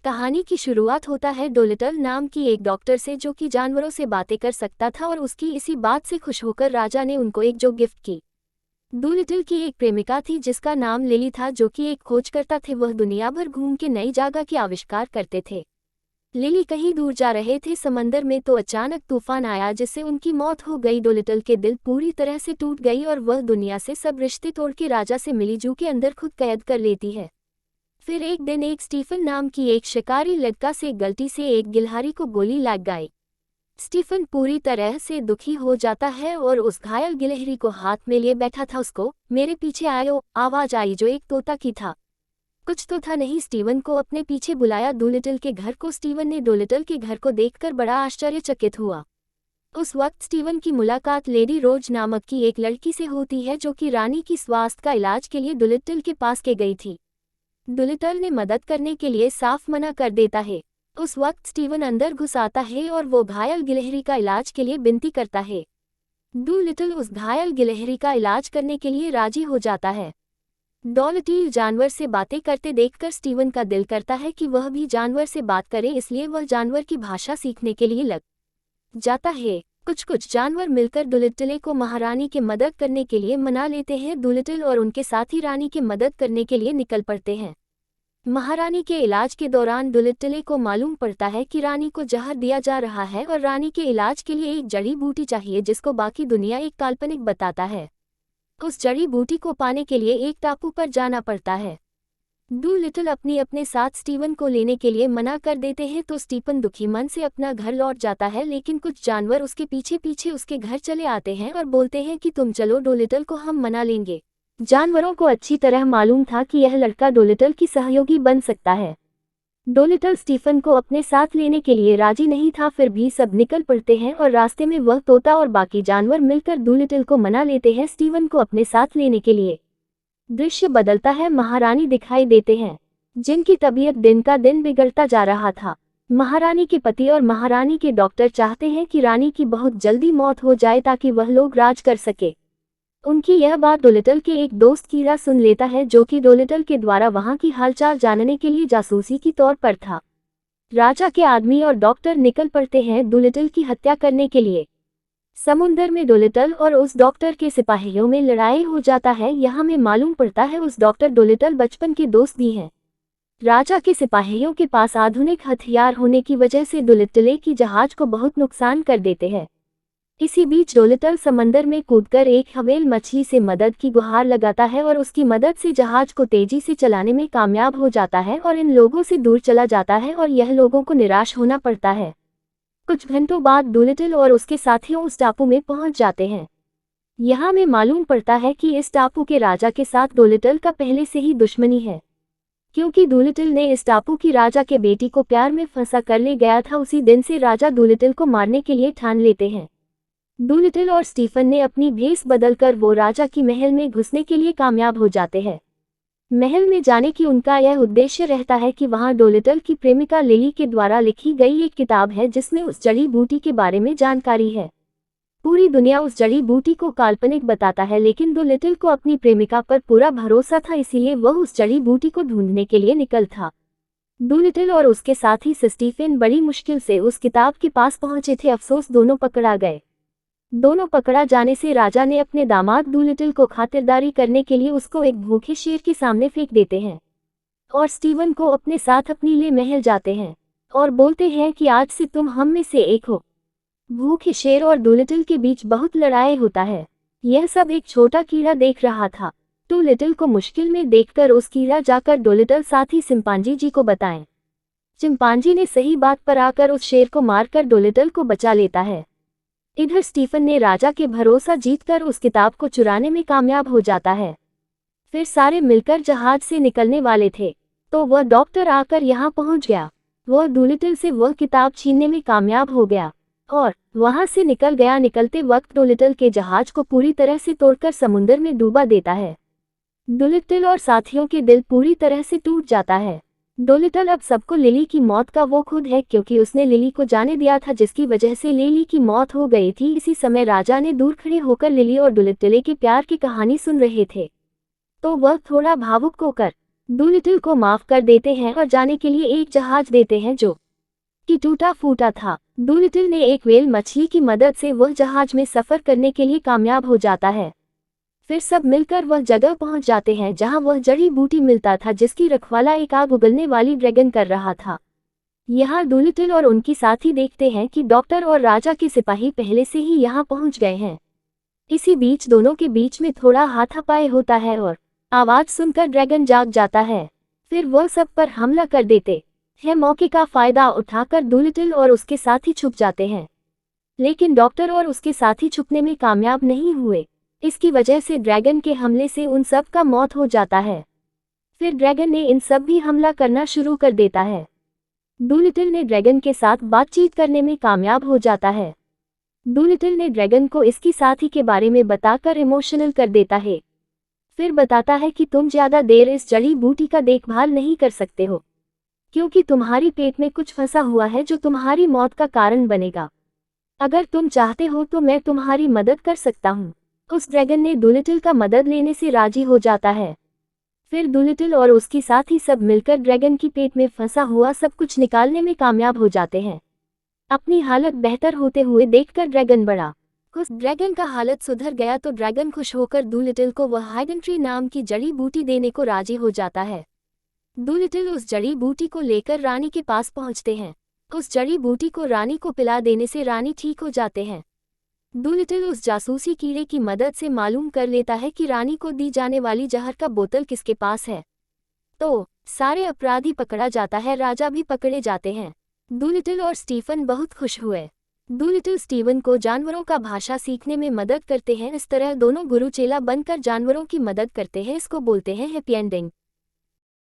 कहानी की शुरुआत होता है डोलिटल नाम की एक डॉक्टर से जो कि जानवरों से बातें कर सकता था और उसकी इसी बात से खुश होकर राजा ने उनको एक जो गिफ्ट की। डोलिटल की एक प्रेमिका थी जिसका नाम लिली था जो कि एक खोजकर्ता थे। वह दुनिया भर घूम के नई जगह के आविष्कार करते थे। लिली कहीं दूर जा रहे थे समंदर में तो अचानक तूफान आया जिससे उनकी मौत हो गई। डोलिटल के दिल पूरी तरह से टूट गई और वह दुनिया से सब रिश्ते तोड़ के राजा से मिली जू के अंदर खुद कैद कर लेती है। फिर एक दिन एक स्टीफन नाम की एक शिकारी लड़का से गलती से एक गिलहरी को गोली लग गई। स्टीफन पूरी तरह से दुखी हो जाता है और उस घायल गिलहरी को हाथ में लिए बैठा था। उसको मेरे पीछे आयो आवाज आई जो एक तोता की था। कुछ तो था नहीं। स्टीवन को अपने पीछे बुलाया डोलिटल के घर को। स्टीवन ने डोलिटल के घर को देखकर बड़ा आश्चर्यचकित हुआ। उस वक्त स्टीवन की मुलाकात लेडी रोज नामक की एक लड़की से होती है जो कि रानी की स्वास्थ्य का इलाज के लिए डोलिटल के पास के गई थी। डोलिटल ने मदद करने के लिए साफ मना कर देता है। उस वक्त स्टीवन अंदर घुस आता है और वो घायल गिलहरी का इलाज के लिए विनती करता है। डोलिटल उस घायल गिलहरी का इलाज करने के लिए राजी हो जाता है। डोलिटल जानवर से बातें करते देखकर स्टीवन का दिल करता है कि वह भी जानवर से बात करे, इसलिए वह जानवर की भाषा सीखने के लिए लग जाता है। कुछ जानवर मिलकर डोलिटल को महारानी की मदद करने के लिए मना लेते हैं। डोलिटल और उनके साथी रानी की मदद करने के लिए निकल पड़ते हैं। महारानी के इलाज के दौरान डोलिटल को मालूम पड़ता है कि रानी को जहर दिया जा रहा है और रानी के इलाज के लिए एक जड़ी बूटी चाहिए जिसको बाकी दुनिया एक काल्पनिक बताता है। उस जड़ी बूटी को पाने के लिए एक टापू पर जाना पड़ता है। डोलिटल अपने साथ स्टीवन को लेने के लिए मना कर देते हैं तो स्टीफन दुखी मन से अपना घर लौट जाता है, लेकिन कुछ जानवर उसके पीछे पीछे उसके घर चले आते हैं और बोलते हैं कि तुम चलो, डोलिटल को हम मना लेंगे। जानवरों को अच्छी तरह मालूम था कि यह लड़का डोलिटल की सहयोगी बन सकता है। डोलिटल स्टीफन को अपने साथ लेने के लिए राजी नहीं था, फिर भी सब निकल पड़ते हैं और रास्ते में वह तोता और बाकी जानवर मिलकर डोलिटल को मना लेते हैं स्टीवन को अपने साथ लेने के लिए। दृश्य बदलता है। महारानी दिखाई देते हैं जिनकी तबीयत दिन का दिन बिगड़ता जा रहा था। महारानी के पति और महारानी के डॉक्टर चाहते हैं कि रानी की बहुत जल्दी मौत हो जाए ताकि वह लोग राज कर सके। उनकी यह बात डोलिटल के एक दोस्त कीड़ा सुन लेता है जो कि डोलिटल के द्वारा वहां की हालचाल जानने के लिए जासूसी की तौर पर था। राजा के आदमी और डॉक्टर निकल पड़ते हैं डोलिटल की हत्या करने के लिए। समुद्र में डोलिटल और उस डॉक्टर के सिपाहियों में लड़ाई हो जाता है। यहाँ में मालूम पड़ता है उस डॉक्टर डोलिटल बचपन के दोस्त भी हैं। राजा के सिपाहियों के पास आधुनिक हथियार होने की वजह से डोलिटल की जहाज को बहुत नुकसान कर देते हैं। इसी बीच डोलिटल समंदर में कूदकर एक हवेल मछली से मदद की गुहार लगाता है और उसकी मदद से जहाज को तेजी से चलाने में कामयाब हो जाता है और इन लोगों से दूर चला जाता है और यह लोगों को निराश होना पड़ता है। कुछ घंटों बाद डोलिटल और उसके साथियों उस टापू में पहुंच जाते हैं। यहाँ में मालूम पड़ता है कि इस टापू के राजा के साथ डोलिटल का पहले से ही दुश्मनी है, क्योंकि डोलिटल ने इस टापू की राजा के बेटी को प्यार में फंसा कर ले गया था। उसी दिन से राजा डोलिटल को मारने के लिए ठान लेते हैं। डोलिटल और स्टीफन ने अपनी भेस बदलकर वो राजा की महल में घुसने के लिए कामयाब हो जाते हैं। महल में जाने की उनका यह उद्देश्य रहता है कि वहां डोलिटल की प्रेमिका लिली के द्वारा लिखी गई एक किताब है जिसमें उस जड़ी बूटी के बारे में जानकारी है। पूरी दुनिया उस जड़ी बूटी को काल्पनिक बताता है, लेकिन डोलिटल को अपनी प्रेमिका पर पूरा भरोसा था, इसीलिए वह उस जड़ी बूटी को ढूंढने के लिए निकल था। डोलिटल और उसके साथी स्टीफन बड़ी मुश्किल से उस किताब के पास पहुंचे थे। अफसोस दोनों पकड़ा गए। दोनों पकड़ा जाने से राजा ने अपने दामाद डोलिटल को खातिरदारी करने के लिए उसको एक भूखे शेर के सामने फेंक देते हैं और स्टीवन को अपने साथ अपनी ले महल जाते हैं और बोलते हैं कि आज से तुम हम में से एक हो। भूखे शेर और डोलिटल के बीच बहुत लड़ाई होता है। यह सब एक छोटा कीड़ा देख रहा था। डोलिटल को मुश्किल में देखकर उस कीड़ा जाकर डोलिटल साथी चिंपांजी जी को बताएं। चिंपांजी ने सही बात पर आकर उस शेर को मारकर डोलिटल को बचा लेता है। इधर स्टीफन ने राजा के भरोसा जीतकर उस किताब को चुराने में कामयाब हो जाता है। फिर सारे मिलकर जहाज से निकलने वाले थे तो वह डॉक्टर आकर यहाँ पहुँच गया। वह डोलिटल से वह किताब छीनने में कामयाब हो गया और वहां से निकल गया। निकलते वक्त डोलिटल के जहाज को पूरी तरह से तोड़कर समुद्र में डूबा देता है। डोलिटल और साथियों के दिल पूरी तरह से टूट जाता है। डोलिटल अब सबको लिली की मौत का वो खुद है, क्योंकि उसने लिली को जाने दिया था जिसकी वजह से लिली की मौत हो गई थी। इसी समय राजा ने दूर खड़े होकर लिली और डोलिटल के प्यार की कहानी सुन रहे थे तो वह थोड़ा भावुक होकर डूलिटल को माफ कर देते हैं और जाने के लिए एक जहाज देते हैं जो कि टूटा फूटा था। डूलिटल ने एक व्हेल मछली की मदद से वह जहाज में सफर करने के लिए कामयाब हो जाता है। फिर सब मिलकर वह जगह पहुंच जाते हैं जहां वह जड़ी बूटी मिलता था जिसकी रखवाला एक आग उगलने वाली ड्रैगन कर रहा था। यहाँ डूलिटल और उनकी साथी देखते हैं कि डॉक्टर और राजा के सिपाही पहले से ही यहाँ पहुंच गए हैं। इसी बीच दोनों के बीच में थोड़ा हाथापाई होता है और आवाज सुनकर ड्रैगन जाग जाता है। फिर वह सब पर हमला कर देते हैं। मौके का फायदा उठाकर डूलिटल और उसके साथी छुप जाते हैं, लेकिन डॉक्टर और उसके साथी छुपने में कामयाब नहीं हुए। इसकी वजह से ड्रैगन के हमले से उन सब का मौत हो जाता है। फिर ड्रैगन ने इन सब भी हमला करना शुरू कर देता है। डूलिटल ने ड्रैगन के साथ बातचीत करने में कामयाब हो जाता है। डूलिटल ने ड्रैगन को इसकी साथी के बारे में बताकर इमोशनल कर देता है। फिर बताता है कि तुम ज्यादा देर इस जड़ी बूटी का देखभाल नहीं कर सकते हो, क्योंकि तुम्हारी पेट में कुछ फंसा हुआ है जो तुम्हारी मौत का कारण बनेगा। अगर तुम चाहते हो तो मैं तुम्हारी मदद कर सकता हूँ। उस ड्रैगन ने डूलिटल का मदद लेने से राजी हो जाता है। फिर डूलिटल और उसकी साथी सब मिलकर ड्रैगन की पेट में फंसा हुआ सब कुछ निकालने में कामयाब हो जाते हैं। अपनी हालत बेहतर होते हुए देखकर ड्रैगन बड़ा खुश। ड्रैगन का हालत सुधर गया तो ड्रैगन खुश होकर डूलिटल को वह हाइडन ट्री नाम की जड़ी बूटी देने को राजी हो जाता है। डूलिटल उस जड़ी बूटी को लेकर रानी के पास पहुंचते हैं। उस जड़ी बूटी को रानी को पिला देने से रानी ठीक हो जाते हैं। डूलिटल उस जासूसी कीड़े की मदद से मालूम कर लेता है कि रानी को दी जाने वाली जहर का बोतल किसके पास है, तो सारे अपराधी पकड़ा जाता है, राजा भी पकड़े जाते हैं। डूलिटल और स्टीफन बहुत खुश हुए। डूलिटल स्टीवन को जानवरों का भाषा सीखने में मदद करते हैं। इस तरह दोनों गुरु चेला बनकर जानवरों की मदद करते हैं। इसको बोलते हैं हैप्पी एंडिंग।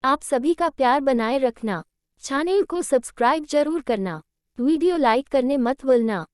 आप सभी का प्यार बनाए रखना। चैनल को सब्सक्राइब जरूर करना। वीडियो लाइक करने मत भूलना।